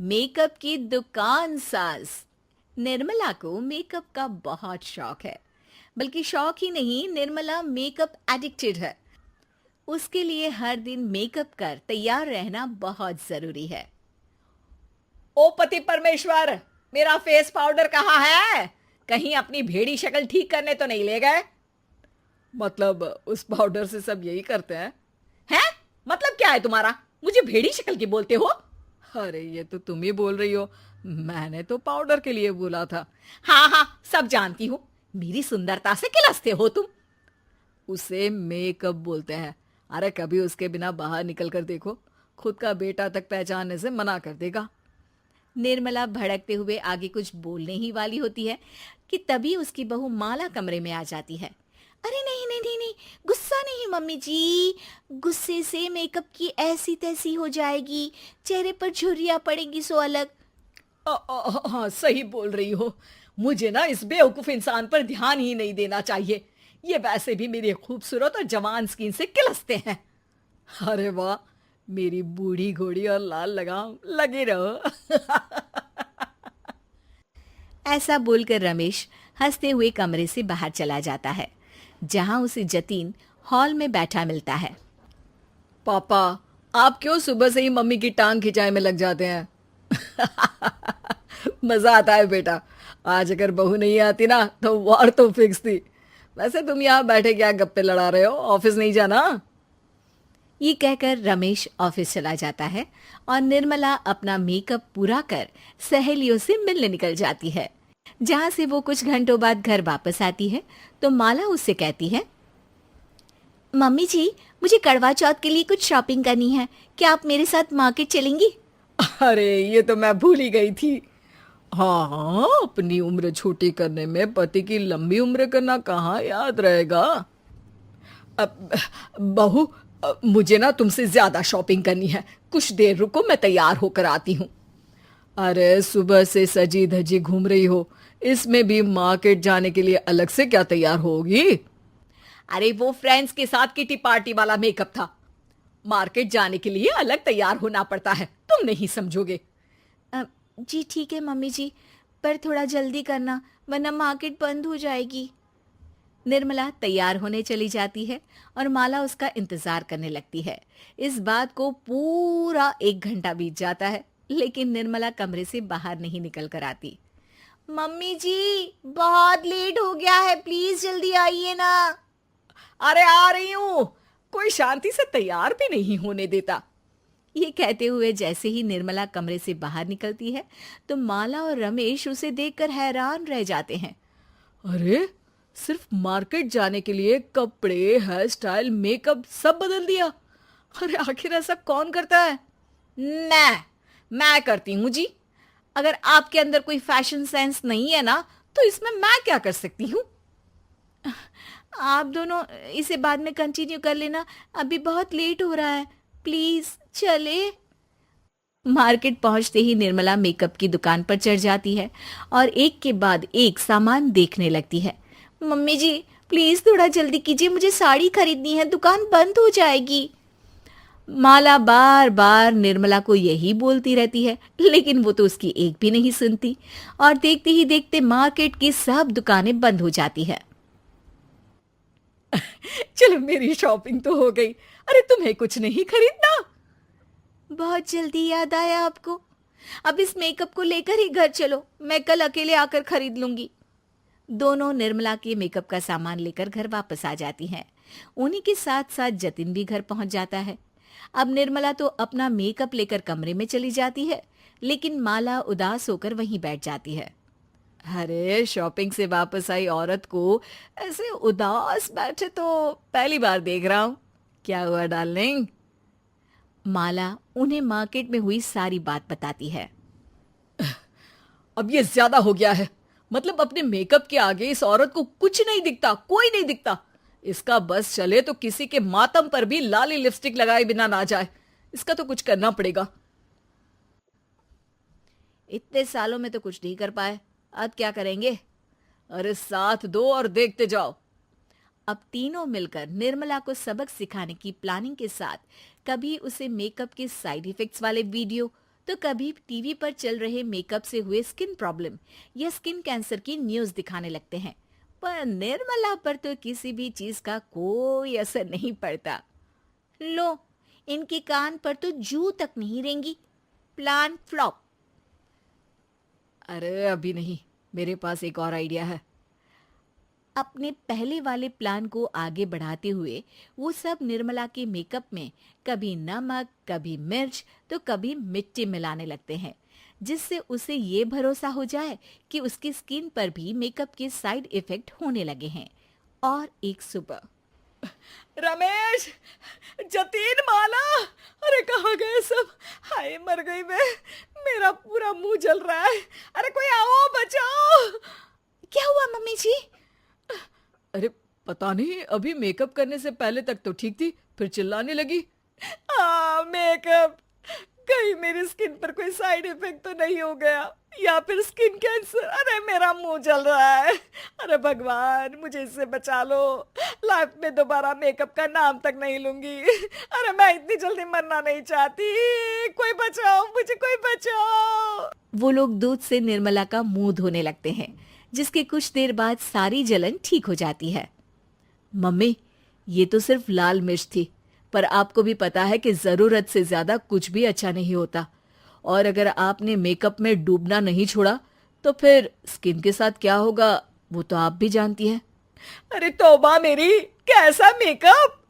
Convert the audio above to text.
Makeup की दुकान साज। निर्मला को मेकअप का बहुत शौक है। बल्कि शौक ही नहीं, निर्मला मेकअप एडिक्टेड है। उसके लिए हर दिन मेकअप कर तैयार रहना बहुत जरूरी है। ओ पति परमेश्वर, मेरा फेस पाउडर कहाँ है? कहीं अपनी भेड़ी शक्ल ठीक करने तो नहीं ले गए? मतलब उस पाउडर से सब यही करते हैं? हैं? मतलब क्या है तुम्हारा? मुझे भेड़ी शक्ल की बोलते हो? अरे ये तो तुम ही बोल रही हो, मैंने तो पाउडर के लिए बोला था। हाँ हाँ, सब जानती हूँ। मेरी सुंदरता से किलसते हो तुम। उसे मेकअप बोलते हैं। अरे कभी उसके बिना बाहर निकल कर देखो, खुद का बेटा तक पहचानने से मना कर देगा। निर्मला भड़कते हुए आगे कुछ बोलने ही वाली होती है कि तभी उसकी बहू माला कमरे में आ जाती है। अरे नहीं नहीं नहीं नहीं, गुस्सा नहीं मम्मी जी। गुस्से से मेकअप की ऐसी तैसी हो जाएगी, चेहरे पर झुर्रियां पड़ेगी सो अलग। हाँ सही बोल रही हो। मुझे ना इस बेवकूफ इंसान पर ध्यान ही नहीं देना चाहिए। ये वैसे भी मेरी खूबसूरत और जवान स्किन से किलसते हैं। अरे वाह, मेरी बूढ़ी घोड़ी और लाल लगाम, लगे रहो। ऐसा बोलकर रमेश हंसते हुए कमरे से बाहर चला जाता है, जहां उसे जतीन हॉल में बैठा मिलता है। पापा, आप क्यों सुबह से ही मम्मी की टांग खिंचाई में लग जाते हैं? मजा आता है बेटा। आज अगर बहू नहीं आती ना तो वार तो फिक्स थी। वैसे तुम यहाँ बैठे क्या गप्पे लड़ा रहे हो? ऑफिस नहीं जाना? ये कहकर रमेश ऑफिस चला जाता है और निर्मला अपना मेकअप पूरा कर सहेलियों से मिलने निकल जाती है। जहां से वो कुछ घंटों बाद घर वापस आती है तो माला उससे कहती है, मम्मी जी, मुझे करवा चौथ के लिए कुछ शॉपिंग करनी है। क्या आप मेरे साथ मार्केट चलेंगी? अरे ये तो मैं भूल ही गई थी। हाँ हाँ, अपनी उम्र छोटी करने में पति की लंबी उम्र करना कहाँ याद रहेगा। अब बहू, मुझे ना तुमसे ज्यादा शॉपिंग करनी है। कुछ देर रुको, मैं तैयार होकर आती हूँ। अरे सुबह से सजी धजी घूम रही हो, इसमें भी मार्केट जाने के लिए अलग से क्या तैयार होगी? अरे वो फ्रेंड्स के साथ किटी पार्टी वाला मेकअप था। मार्केट जाने के लिए अलग तैयार होना पड़ता है, तुम नहीं समझोगे। जी ठीक है मम्मी जी, पर थोड़ा जल्दी करना वरना मार्केट बंद हो जाएगी। निर्मला तैयार होने चली जाती है और माला उसका इंतजार करने लगती है। इस बात को पूरा 1 घंटा बीत जाता है, लेकिन निर्मला कमरे से बाहर नहीं निकल कर आती। मम्मी जी, बहुत लेट हो गया है, प्लीज जल्दी आइए ना। अरे आ रही हूँ। कोई शांति से तैयार भी नहीं होने देता। ये कहते हुए जैसे ही निर्मला कमरे से बाहर निकलती है तो माला और रमेश उसे देखकर हैरान रह जाते हैं। अरे सिर्फ मार्केट जाने के लिए कपड़े, हेयर स्टाइल, मेकअप सब बदल दिया। अरे आखिर ऐसा कौन करता है? मैं करती हूँ जी। अगर आपके अंदर कोई फैशन सेंस नहीं है ना तो इसमें मैं क्या कर सकती हूँ? आप दोनों इसे बाद में कंटिन्यू कर लेना, अभी बहुत लेट हो रहा है, प्लीज चले। मार्केट पहुंचते ही निर्मला मेकअप की दुकान पर चढ़ जाती है और एक के बाद एक सामान देखने लगती है। मम्मी जी, प्लीज थोड़ा जल्दी कीजिए, मुझे साड़ी खरीदनी है, दुकान बंद हो जाएगी। माला बार बार निर्मला को यही बोलती रहती है, लेकिन वो तो उसकी एक भी नहीं सुनती और देखते ही देखते मार्केट की सब दुकानें बंद हो जाती है। चलो मेरी शॉपिंग तो हो गई। अरे तुम्हें कुछ नहीं खरीदना? बहुत जल्दी याद आया आपको? अब इस मेकअप को लेकर ही घर चलो, मैं कल अकेले आकर खरीद लूंगी। दोनों निर्मला के मेकअप का सामान लेकर घर वापस आ जाती हैं। उन्हीं के साथ साथ जतिन भी घर पहुंच जाता है। अब निर्मला तो अपना मेकअप लेकर कमरे में चली जाती है, लेकिन माला उदास होकर वहीं बैठ जाती है। अरे शॉपिंग से वापस आई औरत को ऐसे उदास बैठे तो पहली बार देख रहा हूँ। क्या हुआ डार्लिंग? माला उन्हें मार्केट में हुई सारी बात बताती है। अब ये ज्यादा हो गया है। मतलब अपने मेकअप के आगे इस औरत को कुछ नहीं दिखता, कोई नहीं दिखता। इसका बस चले तो किसी के मातम पर भी लाली लिपस्टिक लगाए बिना ना जाए। इसका तो कुछ करना पड़ेगा। इतने सालों में तो कुछ नहीं कर पाए, अब क्या करेंगे? अरे साथ दो और देखते जाओ। अब तीनों मिलकर निर्मला को सबक सिखाने की प्लानिंग के साथ कभी उसे मेकअप के साइड इफेक्ट्स वाले वीडियो तो कभी टीवी पर चल रहे मेकअप से हुए स्किन प्रॉब्लम या स्किन कैंसर की न्यूज़ दिखाने लगते हैं। पर निर्मला पर तो किसी भी चीज का कोई असर नहीं पड़ता। लो, इनके कान पर तो जू तक नहीं रेंगी। Plan flop. अरे अभी नहीं, मेरे पास एक और आइडिया है। अपने पहले वाले प्लान को आगे बढ़ाते हुए वो सब निर्मला के मेकअप में कभी नमक, कभी मिर्च तो कभी मिट्टी मिलाने लगते हैं, जिससे उसे ये भरोसा हो जाए कि उसकी स्किन पर भी मेकअप के साइड इफेक्ट होने लगे हैं। और एक सुबह रमेश, जतीन, माला, अरे कहाँ गए सब? हाय मर गई मैं, मेरा पूरा मुंह जल रहा है। अरे कोई आओ, बचाओ। क्या हुआ मम्मी जी? अरे पता नहीं, अभी मेकअप करने से पहले तक तो ठीक थी, फिर चिल्लाने लगी। मेकअप, कहीं मेरी स्किन पर कोई साइड इफेक्ट तो नहीं हो गया, या फिर स्किन कैंसर। अरे मेरा मुंह जल रहा है। अरे भगवान, मुझे इससे बचा लो। लाइफ में दोबारा मेकअप का नाम तक नहीं लूंगी। अरे मैं इतनी जल्दी मरना नहीं चाहती। कोई बचाओ मुझे, कोई बचाओ। वो लोग दूध से निर्मला का मुंह धोने लगते हैं, जिसके कुछ देर बाद सारी जलन ठीक हो जाती है। मम्मी, ये तो सिर्फ लाल मिर्च थी, पर आपको भी पता है कि जरूरत से ज्यादा कुछ भी अच्छा नहीं होता। और अगर आपने मेकअप में डूबना नहीं छोड़ा तो फिर स्किन के साथ क्या होगा वो तो आप भी जानती हैं। अरे तौबा मेरी, कैसा मेकअप!